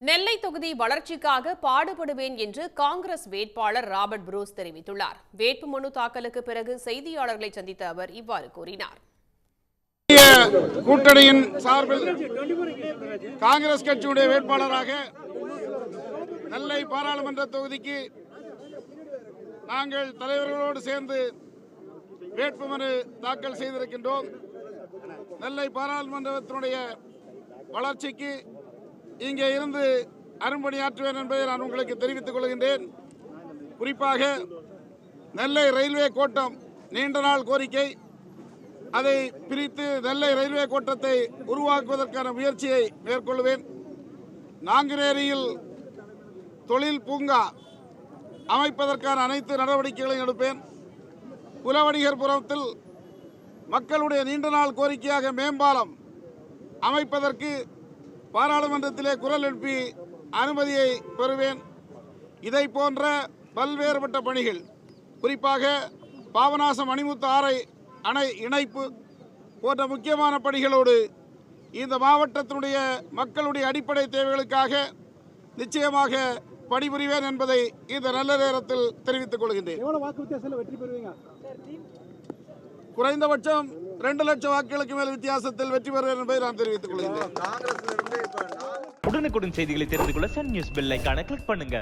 நெல்லை தொகுதி வளர்ச்சிக்காக பாடுபடுவேன் என்று காங்கிரஸ் வேட்பாளர் ராபர்ட் புரூஸ் தெரிவித்துள்ளார். வேட்புமனு தாக்கலுக்கு பிறகு செய்தியாளர்களை சந்தித்த அவர் இவ்வாறு கூறினார். கூட்டணியின் சார்பில் காங்கிரஸ் கட்சியுடைய வேட்பாளராக நெல்லை பாராளுமன்ற தொகுதிக்கு நாங்கள் தலைவர்களோடு சேர்ந்து வேட்புமனு தாக்கல் செய்திருக்கின்றோம். நெல்லை பாராளுமன்றத்தினுடைய வளர்ச்சிக்கு இங்கே இருந்து அரும்பணியாற்றுவேன் என்பதை நான் உங்களுக்கு தெரிவித்துக் கொள்கின்றேன். குறிப்பாக நெல்லை ரயில்வே கோட்டம் நீண்ட நாள் கோரிக்கை, அதை பிரித்து நெல்லை ரயில்வே கோட்டத்தை உருவாக்குவதற்கான முயற்சியை மேற்கொள்வேன். நாங்குநேரியில் தொழில் பூங்கா அமைப்பதற்கான அனைத்து நடவடிக்கைகளையும் எடுப்பேன். குலவணிகர்புரத்தில் மக்களுடைய நீண்ட நாள் கோரிக்கையாக மேம்பாலம் அமைப்பதற்கு பாராளுமன்றத்திலே குரல் எழுப்பி அனுமதியை பெறுவேன். இதை போன்ற பல்வேறுபட்ட பணிகள், குறிப்பாக பாபநாசம் மணிமுத்து அணை இணைப்பு போன்ற முக்கியமான பணிகளோடு இந்த மாவட்டத்தினுடைய மக்களுடைய அடிப்படை தேவைகளுக்காக நிச்சயமாக பணிபுரிவேன் என்பதை இந்த நல்ல நேரத்தில் தெரிவித்துக் கொள்கின்றேன். குறைந்தபட்சம் 2 லட்சம் வாக்குகளுக்கு மேல் வித்தியாசத்தில் வெற்றி பெறுவேன் என்பதை நான் தெரிவித்துக் கொள்கிறேன். உடனுக்குடன் செய்திகளை தெரிந்து கொள்ள சன் நியூஸ் பெல் ஐகானை கிளிக் பண்ணுங்க.